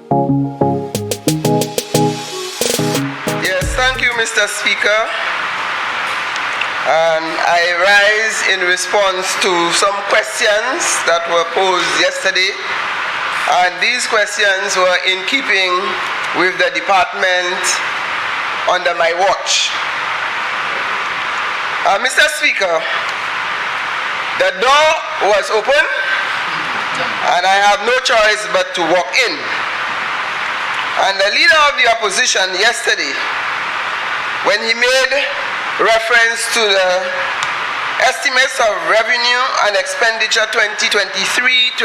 Yes, thank you, Mr. Speaker. And I rise in response to some questions that were posed yesterday. And these questions were in keeping with the department under my watch. Mr. Speaker, the door was open and I have no choice but to walk in. And the leader of the opposition yesterday, when he made reference to the estimates of revenue and expenditure 2023-2024,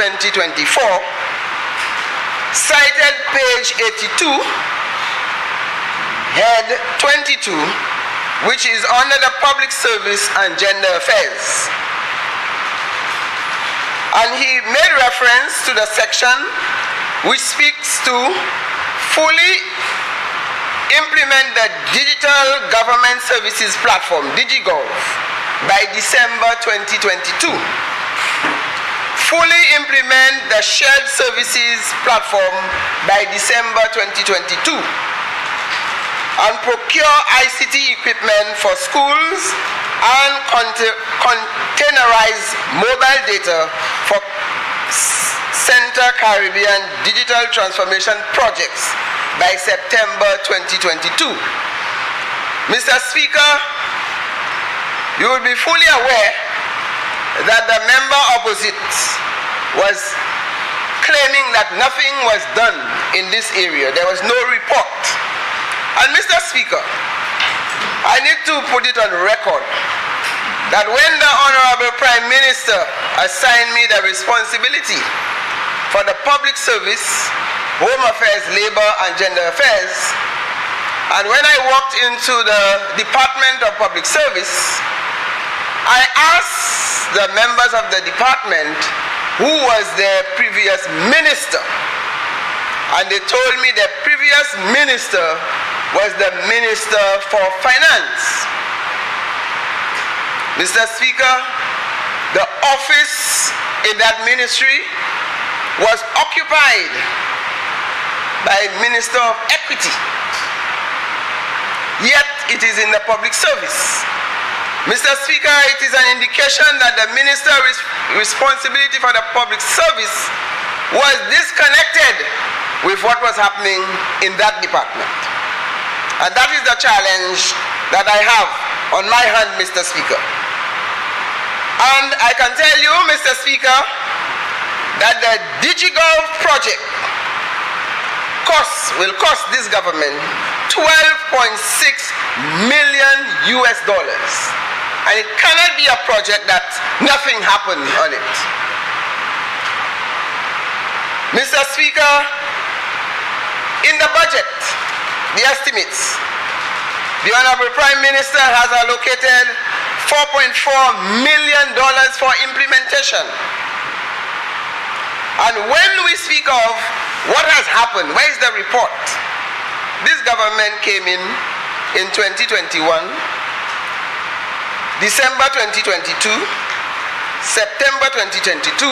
cited page 82, head 22, which is under the Public Service and Gender Affairs. And he made reference to the section which speaks to fully implement the Digital Government Services Platform, DigiGov, by December 2022. Fully implement the Shared Services Platform by December 2022. And procure ICT equipment for schools and containerize mobile data for Center Caribbean digital transformation projects by September 2022. Mr. Speaker, you will be fully aware that the member opposite was claiming that nothing was done in this area. There was no report. And Mr. Speaker, I need to put it on record that when the Honorable Prime Minister assigned me the responsibility for the public service, Home Affairs, Labor and Gender Affairs, and when I walked into the Department of Public Service, I asked the members of the department who was their previous minister, and they told me the previous minister was the Minister for Finance. Mr. Speaker, the office in that ministry was occupied by Minister of Equity, yet it is in the public service. Mr. Speaker, it is an indication that the minister's responsibility for the public service was disconnected with what was happening in that department. And that is the challenge that I have on my hand, Mr. Speaker. And I can tell you, Mr. Speaker, that the DigiGov project will cost this government $12.6 million. And it cannot be a project that nothing happened on it. Mr. Speaker, in the budget, the estimates, the Honorable Prime Minister has allocated $4.4 million for implementation. And when we speak of what has happened, where is the report? This government came in 2021, December 2022, September 2022.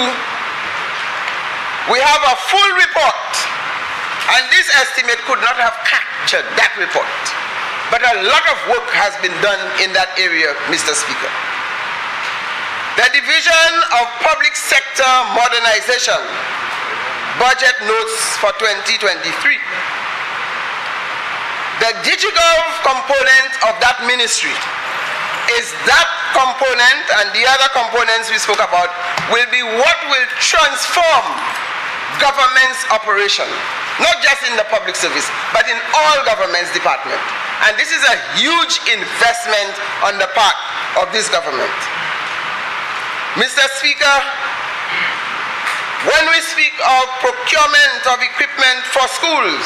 We have a full report, and this estimate could not have captured that report. But a lot of work has been done in that area, Mr. Speaker. The Division of Public Sector Modernization budget notes for 2023. The DigiGov component of that ministry is that component, and the other components we spoke about will be what will transform government's operation, not just in the public service, but in all government's department. And this is a huge investment on the part of this government. Mr. Speaker, when we speak of procurement of equipment for schools,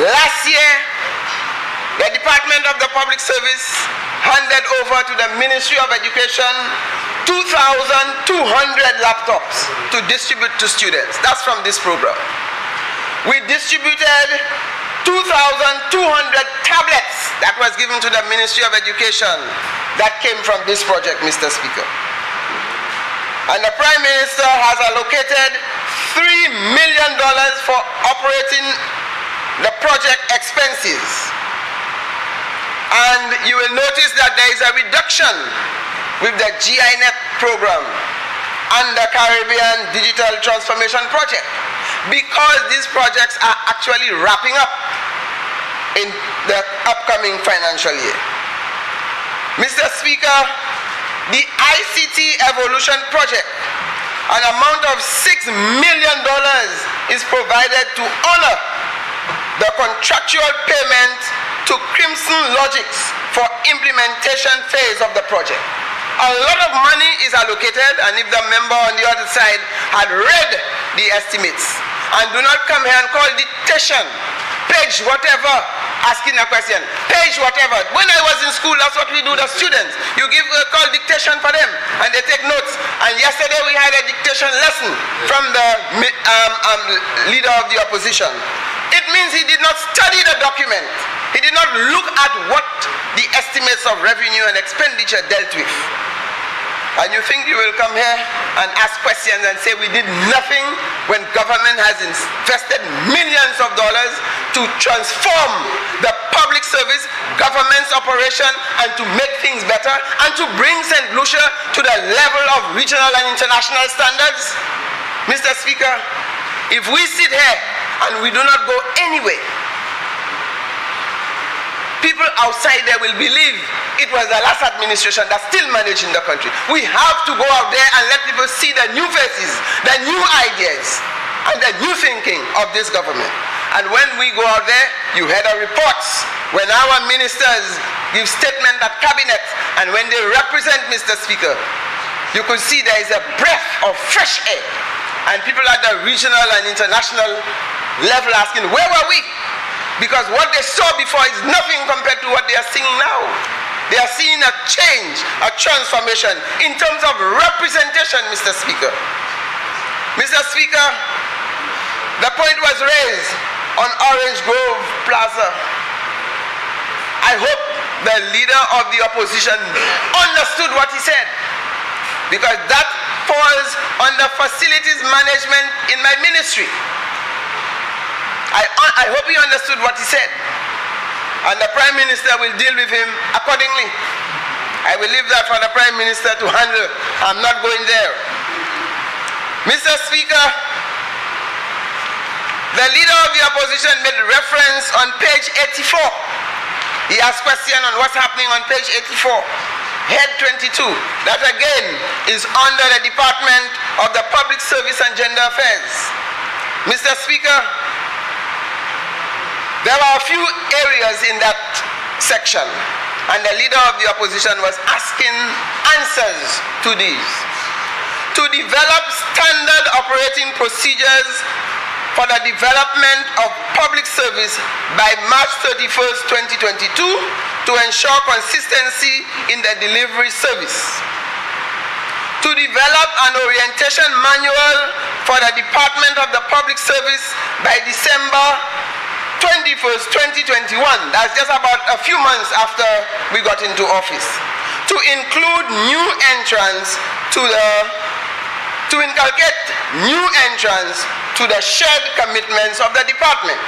last year, the Department of the Public Service handed over to the Ministry of Education 2,200 laptops to distribute to students. That's from this program. We distributed 2,200 tablets that was given to the Ministry of Education that came from this project, Mr. Speaker. And the Prime Minister has allocated $3 million million for operating the project expenses. And you will notice that there is a reduction with the GINET program and the Caribbean Digital Transformation Project, because these projects are actually wrapping up in the upcoming financial year. Mr. Speaker, the ICT Evolution Project, an amount of $6 million is provided to honor the contractual payment to Crimson Logics for implementation phase of the project. A lot of money is allocated, and if the member on the other side had read the estimates, and do not come here and call dictation, page whatever, asking a question, page whatever. When I was in school, that's what we do, the students. You give a call dictation for them, and they take notes. And yesterday we had a dictation lesson from the leader of the opposition. It means he did not study the document. He did not look at what the estimates of revenue and expenditure dealt with. And you think you will come here and ask questions and say we did nothing when government has invested millions of dollars to transform the public service, government's operation, and to make things better, and to bring St. Lucia to the level of regional and international standards? Mr. Speaker, if we sit here and we do not go anywhere, people outside there will believe it was the last administration that's still managing the country. We have to go out there and let people see the new faces, the new ideas, and the new thinking of this government. And when we go out there, you heard the reports when our ministers give statement at cabinet, and when they represent, Mr. Speaker, you could see there is a breath of fresh air. And people at the regional and international level asking, where were we? Because what they saw before is nothing compared to what they are seeing now. They are seeing a change, a transformation in terms of representation, Mr. Speaker. Mr. Speaker, the point was raised on Orange Grove Plaza. I hope the leader of the opposition understood what he said, because that falls under facilities management in my ministry. I hope he understood what he said, and the Prime Minister will deal with him accordingly. I will leave that for the Prime Minister to handle. I'm not going there. Mr. Speaker, the leader of the opposition made reference on page 84. He asked question on what's happening on page 84, head 22. That again is under the Department of the Public Service and Gender Affairs. Mr. Speaker, there are a few areas in that section, and the leader of the opposition was asking answers to these. To develop standard operating procedures for the development of public service by March 31st, 2022 to ensure consistency in the delivery service. To develop an orientation manual for the Department of the Public Service by December 21st, 2021, that's just about a few months after we got into office, to include new entrants to inculcate new entrants to the shared commitments of the department,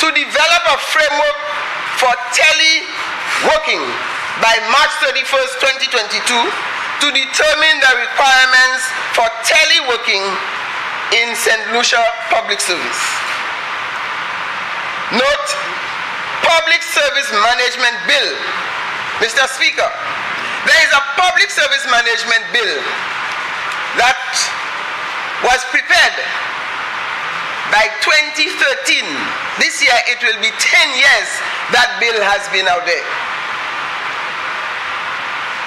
to develop a framework for teleworking by March 31st, 2022, to determine the requirements for teleworking in St. Lucia Public Service. Note, Public Service Management Bill. Mr. Speaker, there is a Public Service Management Bill that was prepared by 2013. This year it will be 10 years that bill has been out there.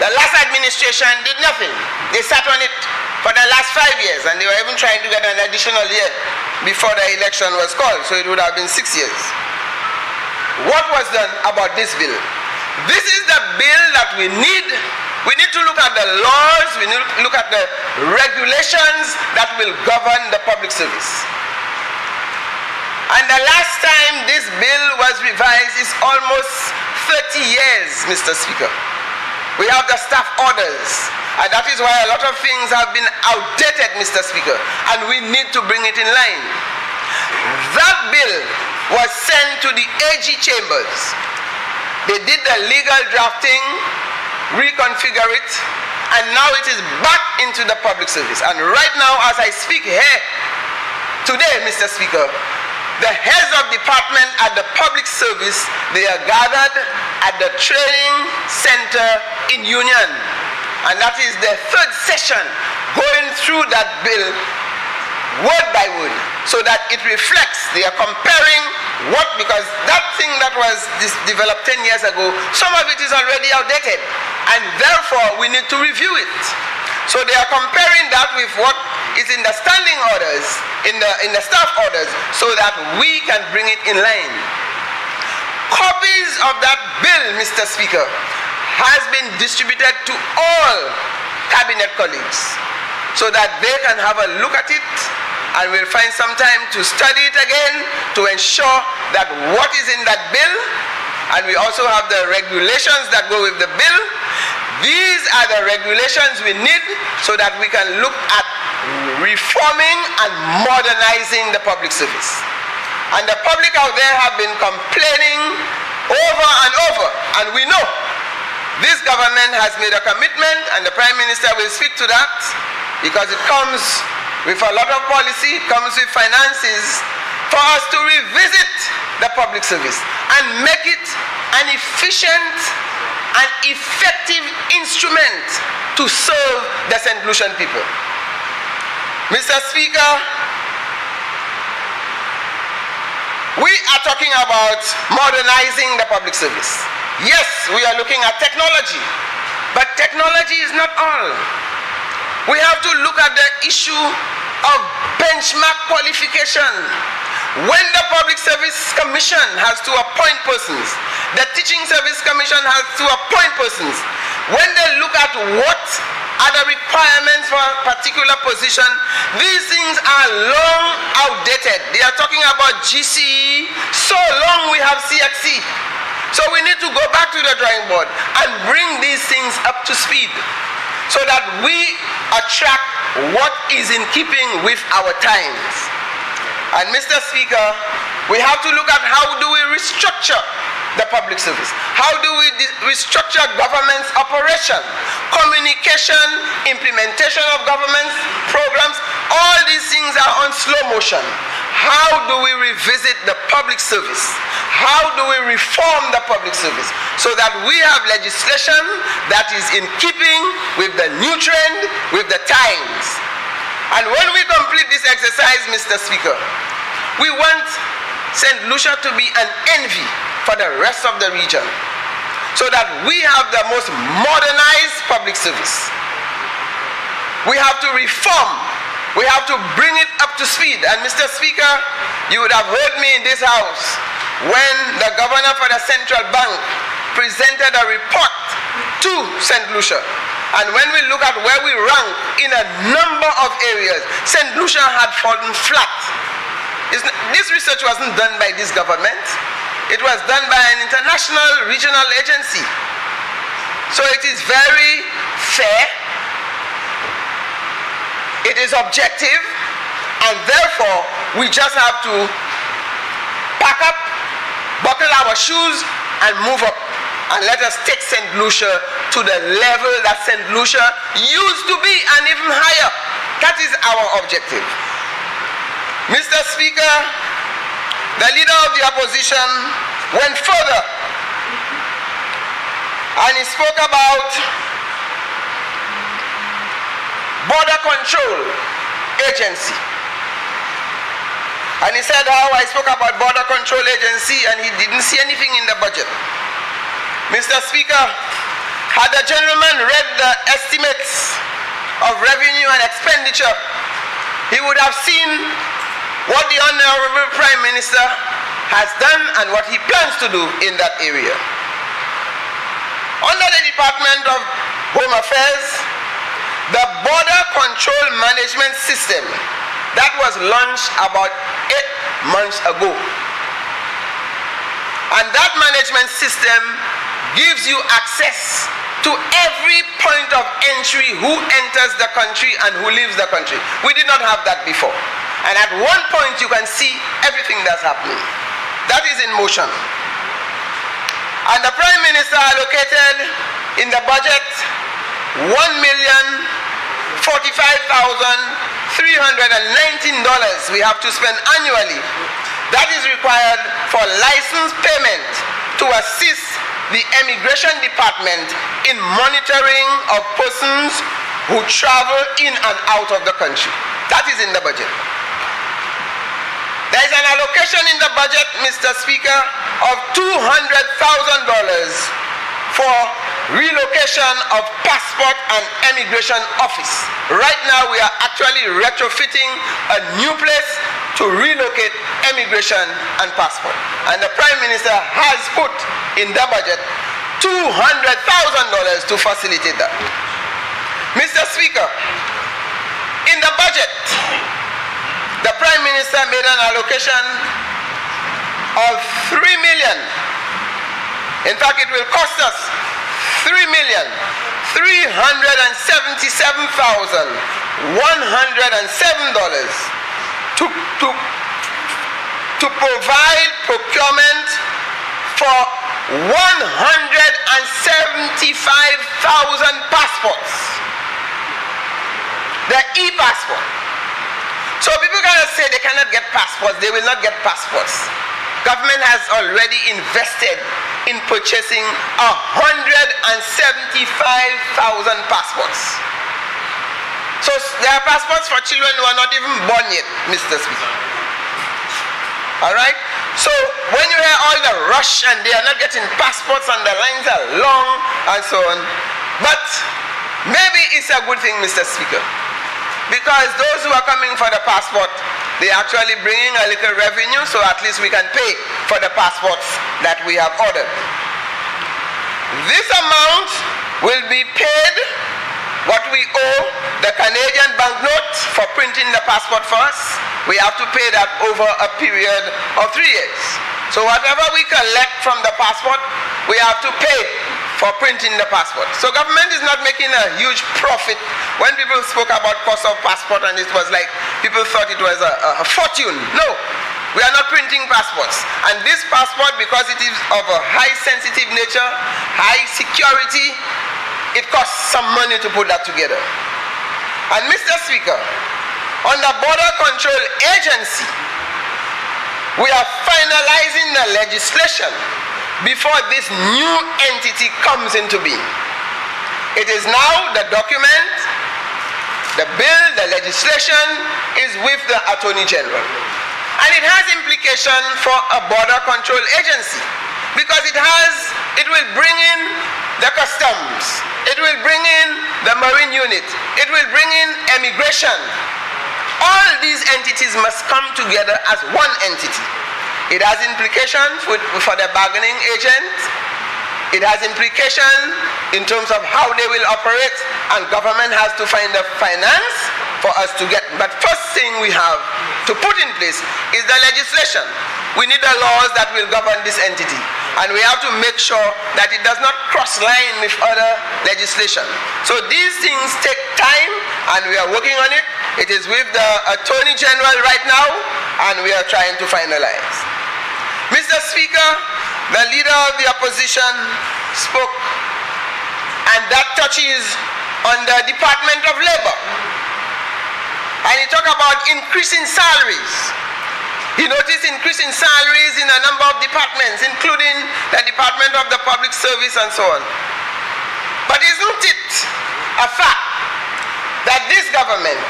The last administration did nothing. They sat on it for the last 5 years, and they were even trying to get an additional year before the election was called, so it would have been 6 years. What was done about this bill? This is the bill that we need. We need to look at the laws, we need to look at the regulations that will govern the public service. And the last time this bill was revised is almost 30 years, Mr. Speaker. We have the staff orders. And that is why a lot of things have been outdated, Mr. Speaker, and we need to bring it in line. That bill was sent to the AG chambers. They did the legal drafting, reconfigure it, and now it is back into the public service. And right now, as I speak here, today, Mr. Speaker, the heads of department at the public service, they are gathered at the training center in Union. And that is the third session going through that bill word by word so that it reflects. They are comparing what, because that thing that was developed 10 years ago, some of it is already outdated. And therefore, we need to review it. So they are comparing that with what is in the standing orders, in the staff orders, so that we can bring it in line. Copies of that bill, Mr. Speaker, has been distributed to all cabinet colleagues so that they can have a look at it, and we'll find some time to study it again to ensure that what is in that bill, and we also have the regulations that go with the bill. These are the regulations we need so that we can look at reforming and modernizing the public service. And the public out there have been complaining over and over, and we know this government has made a commitment, and the Prime Minister will speak to that, because it comes with a lot of policy, it comes with finances, for us to revisit the public service and make it an efficient and effective instrument to serve the St. Lucian people. Mr. Speaker, we are talking about modernizing the public service. Yes, we are looking at technology, but technology is not all. We have to look at the issue of benchmark qualification. When the Public Service Commission has to appoint persons, the Teaching Service Commission has to appoint persons, when they look at what are the requirements for a particular position, these things are long outdated. They are talking about GCE, so long we have CXC. So we need to go back to the drawing board and bring these things up to speed so that we attract what is in keeping with our times. And Mr. Speaker, we have to look at how do we restructure the public service. How do we restructure government's operation, communication, implementation of government programs? All these things are on slow motion. How do we revisit the public service? How do we reform the public service so that we have legislation that is in keeping with the new trend, with the times? And when we complete this exercise, Mr. Speaker, we want St. Lucia to be an envy for the rest of the region so that we have the most modernized public service. We have to reform. We have to bring it up to speed. And Mr. Speaker, you would have heard me in this house when the governor for the Central Bank presented a report to St. Lucia. And when we look at where we rank in a number of areas, St. Lucia had fallen flat. This research wasn't done by this government. It was done by an international regional agency. So it is very fair. It is objective. And therefore, we just have to pack up, buckle our shoes, and move up. And let us take St. Lucia to the level that St. Lucia used to be, and even higher. That is our objective. Mr. Speaker, the leader of the opposition went further, and he spoke about border control agency. And he said how I spoke about border control agency and he didn't see anything in the budget. Mr. Speaker, had the gentleman read the estimates of revenue and expenditure, he would have seen what the Honorable Prime Minister has done and what he plans to do in that area. Under the Department of Home Affairs, the Border Control Management System that was launched about 8 months ago. And that management system gives you access to every point of entry, who enters the country and who leaves the country. We did not have that before. And at one point you can see everything that's happening. That is in motion. And the Prime Minister allocated in the budget $1,045,319 we have to spend annually. That is required for license payment to assist the Immigration Department in monitoring of persons who travel in and out of the country. That is in the budget. There is an allocation in the budget, Mr. Speaker, of $200,000 for relocation of passport and immigration office. Right now we are actually retrofitting a new place to relocate immigration and passport. And the Prime Minister has put in the budget $200,000 to facilitate that. Mr. Speaker, in the budget, the Prime Minister made an allocation of $3 million. In fact, it will cost us $3,377,107 to provide procurement for 175,000 passports. The e-passport. So people cannot say they cannot get passports. They will not get passports. Government has already invested in purchasing 175,000 passports. So there are passports for children who are not even born yet, Mr. Speaker. Alright? So when you hear all the rush and they are not getting passports and the lines are long and so on, but maybe it's a good thing, Mr. Speaker, because those who are coming for the passport, they are actually bringing a little revenue, so at least we can pay for the passports that we have ordered. This amount will be paid what we owe the Canadian banknote for printing the passport for us. We have to pay that over a period of 3 years. So whatever we collect from the passport, we have to pay for printing the passport. So government is not making a huge profit. When people spoke about cost of passport and it was like people thought it was a fortune. No, we are not printing passports. And this passport, because it is of a high sensitive nature, high security, it costs some money to put that together. And Mr. Speaker, on the Border Control Agency, we are finalizing the legislation before this new entity comes into being. It is now the document, the bill, the legislation is with the Attorney General. And it has implication for a border control agency because it will bring in the customs, it will bring in the marine unit, it will bring in immigration. All these entities must come together as one entity. It has implications for the bargaining agent. It has implications in terms of how they will operate, and government has to find the finance for us to get. But first thing we have to put in place is the legislation. We need the laws that will govern this entity, and we have to make sure that it does not cross line with other legislation. So these things take time, and we are working on it. It is with the Attorney General right now, and we are trying to finalize. Mr. Speaker, the leader of the opposition spoke, and that touches on the Department of Labor. And he talked about increasing salaries. He noticed increasing salaries in a number of departments, including the Department of the Public Service and so on. But isn't it a fact that this government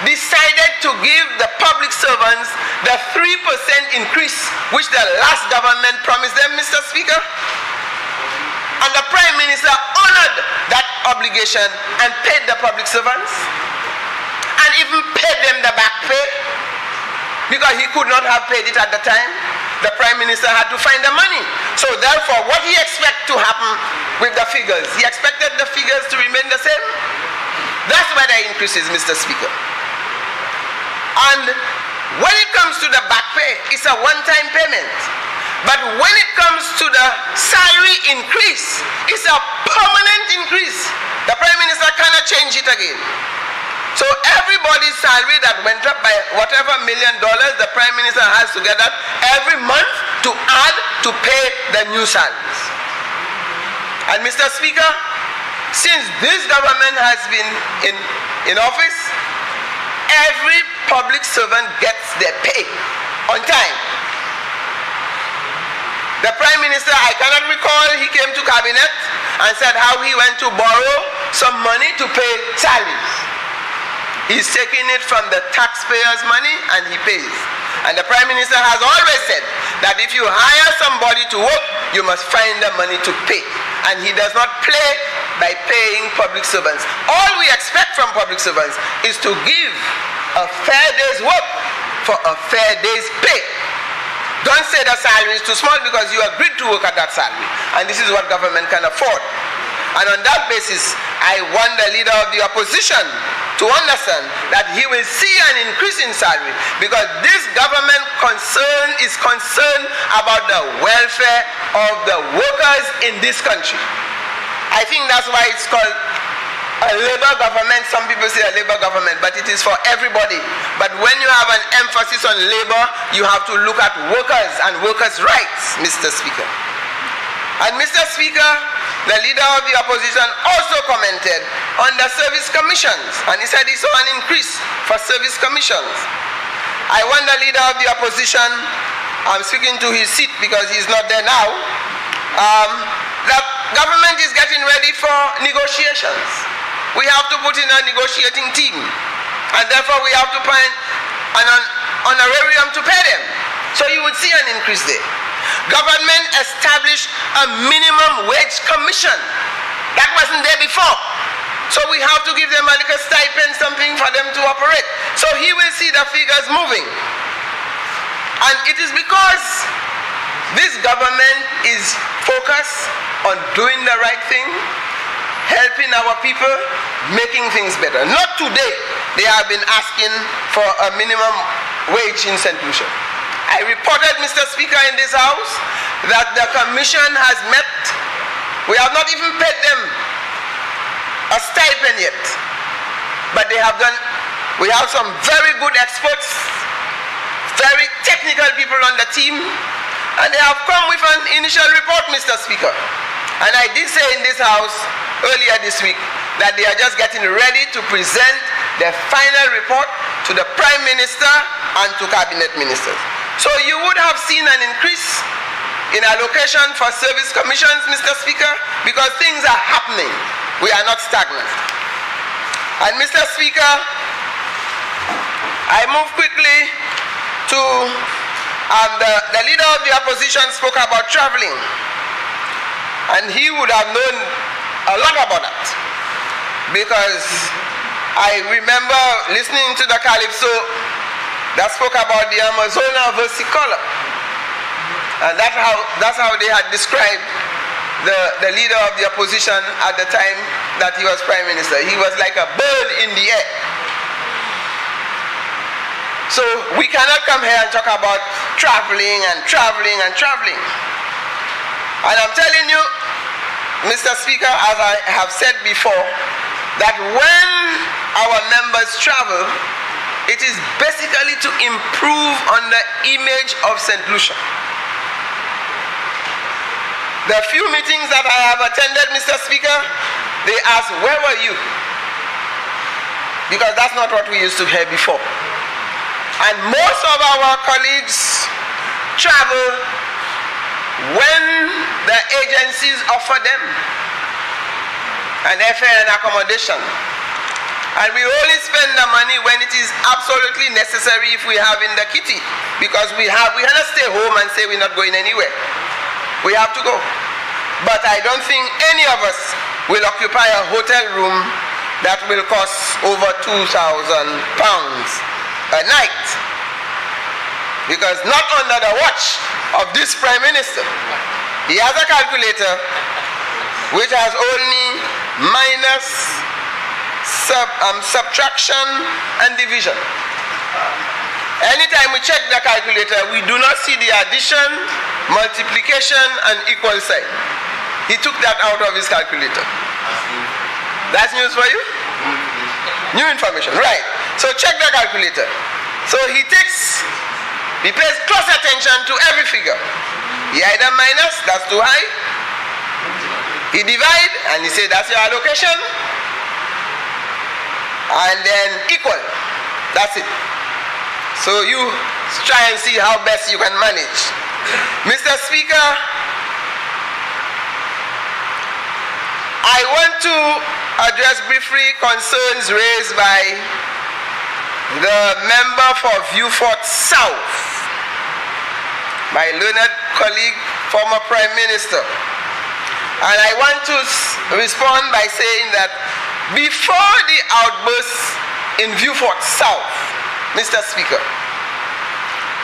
decided to give the public servants the 3% increase which the last government promised them, Mr. Speaker? And the Prime Minister honored that obligation and paid the public servants, and even paid them the back pay, because he could not have paid it at the time. The Prime Minister had to find the money. So therefore, what he expected to happen with the figures, he expected the figures to remain the same. That's where the increase is, Mr. Speaker. And when it comes to the back pay, it's a one-time payment. But when it comes to the salary increase, it's a permanent increase. The Prime Minister cannot change it again. So everybody's salary that went up by whatever $1 million, the Prime Minister has to get that every month to add to pay the new salaries. And Mr. Speaker, since this government has been in office, every public servant gets their pay on time. The Prime Minister, I cannot recall, he came to cabinet and said how he went to borrow some money to pay salaries. He's taking it from the taxpayers' money and he pays. And the Prime Minister has always said that if you hire somebody to work, you must find the money to pay. And he does not play by paying public servants. All we expect from public servants is to give a fair day's work for a fair day's pay. Don't say the salary is too small because you agreed to work at that salary. And this is what government can afford. And on that basis, I want the leader of the opposition to understand that he will see an increase in salary because this government is concerned about the welfare of the workers in this country. I think that's why it's called a labor government. Some people say a labor government, but it is for everybody. But when you have an emphasis on labor, you have to look at workers and workers' rights, Mr. Speaker. And Mr. Speaker, the leader of the opposition also commented on the service commissions, and he said he saw an increase for service commissions. I want the leader of the opposition, I'm speaking to his seat because he's not there now, the government is getting ready for negotiations. We have to put in a negotiating team, and therefore we have to find an honorarium to pay them. So you would see an increase there. Government established a minimum wage commission. That wasn't there before. So we have to give them a little stipend, something for them to operate. So he will see the figures moving. And it is because this government is focused on doing the right thing, helping our people, making things better. Not today, they have been asking for a minimum wage in St. Lucia. I reported, Mr. Speaker, in this House that the commission has met. We have not even paid them a stipend yet. But they have done, we have some very good experts, very technical people on the team, and they have come with an initial report, Mr. Speaker. And I did say in this House earlier this week that they are just getting ready to present their final report to the Prime Minister and to Cabinet Ministers. So you would have seen an increase in allocation for service commissions, Mr. Speaker, because things are happening. We are not stagnant. And Mr. Speaker, I move quickly to the leader of the opposition spoke about traveling. And he would have known a lot about that. Because I remember listening to the Calypso that spoke about the Amazona versicolor. And that's how they had described the leader of the opposition at the time that he was Prime Minister. He was like a bird in the air. So we cannot come here and talk about traveling and traveling and traveling. And I'm telling you, Mr. Speaker, as I have said before, that when our members travel, it is basically to improve on the image of St. Lucia. The few meetings that I have attended, Mr. Speaker, they ask, where were you? Because that's not what we used to hear before. And most of our colleagues travel when the agencies offer them an airfare and accommodation. And we only spend the money when it is absolutely necessary if we have in the kitty. Because we cannot stay home and say we're not going anywhere. We have to go. But I don't think any of us will occupy a hotel room that will cost over £2,000 a night. Because not under the watch of this Prime Minister. He has a calculator which has only minus, subtraction and division. Anytime we check the calculator, we do not see the addition, multiplication, and equal sign. He took that out of his calculator. That's news for you? New information, right. So check the calculator. So he pays close attention to every figure. He either minus, that's too high. He divide, and he say that's your allocation. And then equal, that's it. So you try and see how best you can manage. Mr. Speaker, I want to address briefly concerns raised by the member for Vieux-Fort South, my learned colleague, former Prime Minister. And I want to respond by saying that before the outburst in Vieux-Fort South, Mr. Speaker,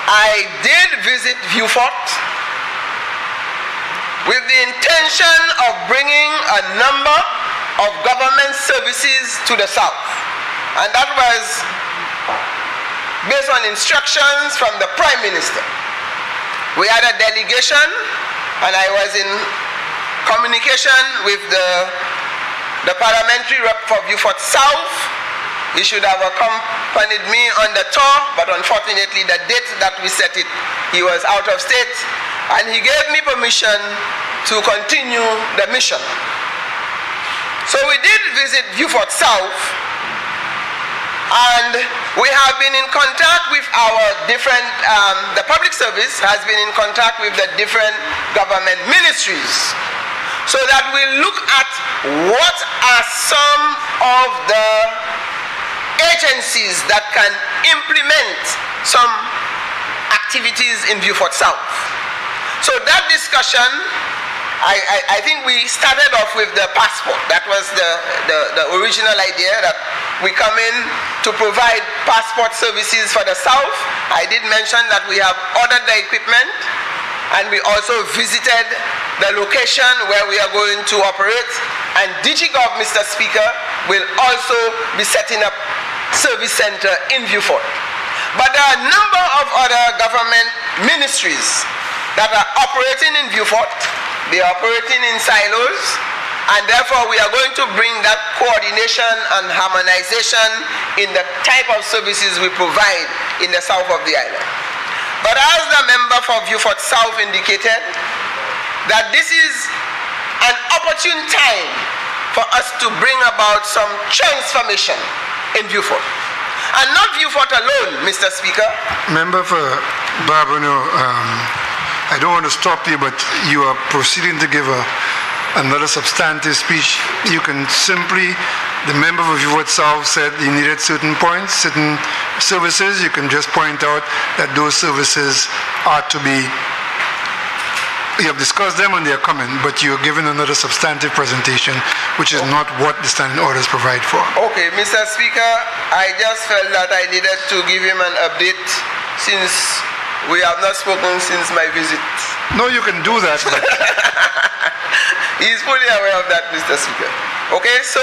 I did visit Vieux-Fort with the intention of bringing a number of government services to the South. And that was based on instructions from the Prime Minister. We had a delegation, and I was in communication with the parliamentary rep for Vieux-Fort South. He should have accompanied me on the tour, but unfortunately the date that we set it, he was out of state, and he gave me permission to continue the mission. So we did visit Vieux-Fort South, and we have been in contact with our different, the public service has been in contact with the different government ministries, so that we look at what are some of the agencies that can implement some activities in Vieux-Fort South. So that discussion, I think we started off with the passport. That was the original idea, that we come in to provide passport services for the South. I did mention that we have ordered the equipment, and we also visited the location where we are going to operate, and DigiGov, Mr. Speaker, will also be setting up service center in Vieux-Fort. But there are a number of other government ministries that are operating in Vieux-Fort. They are operating in silos, and therefore we are going to bring that coordination and harmonization in the type of services we provide in the south of the island. But as the member for Vieux-Fort South indicated, that this is an opportune time for us to bring about some transformation in Vieux-Fort. And not Vieux-Fort alone, Mr. Speaker. Member for Barbono, I don't want to stop you, but you are proceeding to give another substantive speech. You can simply, the member for Vieux-Fort South said he needed certain points, certain services. You can just point out that those services are to be, you have discussed them and they are coming, but you're giving another substantive presentation, which is not what the standing orders provide for. Okay, Mr. Speaker, I just felt that I needed to give him an update since we have not spoken since my visit. No, you can do that. But he's fully aware of that, Mr. Speaker. Okay, so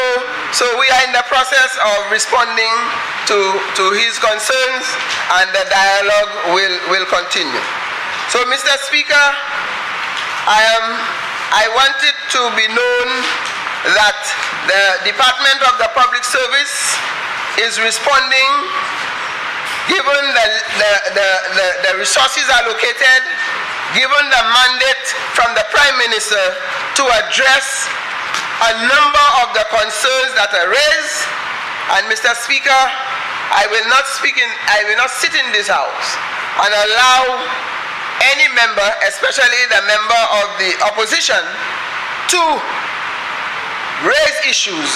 we are in the process of responding to his concerns, and the dialogue will continue. So, Mr. Speaker, I want it to be known that the Department of the Public Service is responding, given the resources allocated, given the mandate from the Prime Minister to address a number of the concerns that are raised. And Mr. Speaker, I will not sit in this house and allow any member, especially the member of the opposition, to raise issues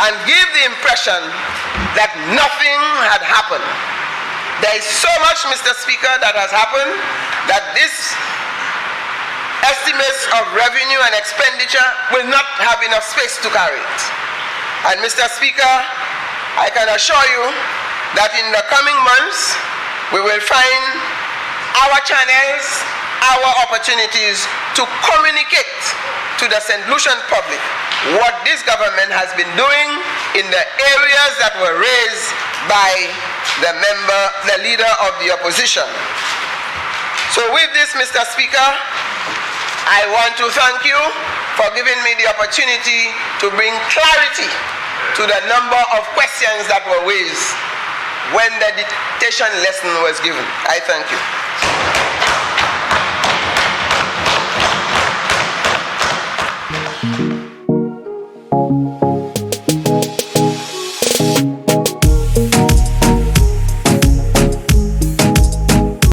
and give the impression that nothing had happened. There is so much, Mr. Speaker, that has happened that this estimates of revenue and expenditure will not have enough space to carry it. And Mr. Speaker, I can assure you that in the coming months we will find our channels, our opportunities to communicate to the St. Lucian public what this government has been doing in the areas that were raised by the leader of the opposition. So with this, Mr. Speaker, I want to thank you for giving me the opportunity to bring clarity to the number of questions that were raised when the dictation lesson was given. I thank you.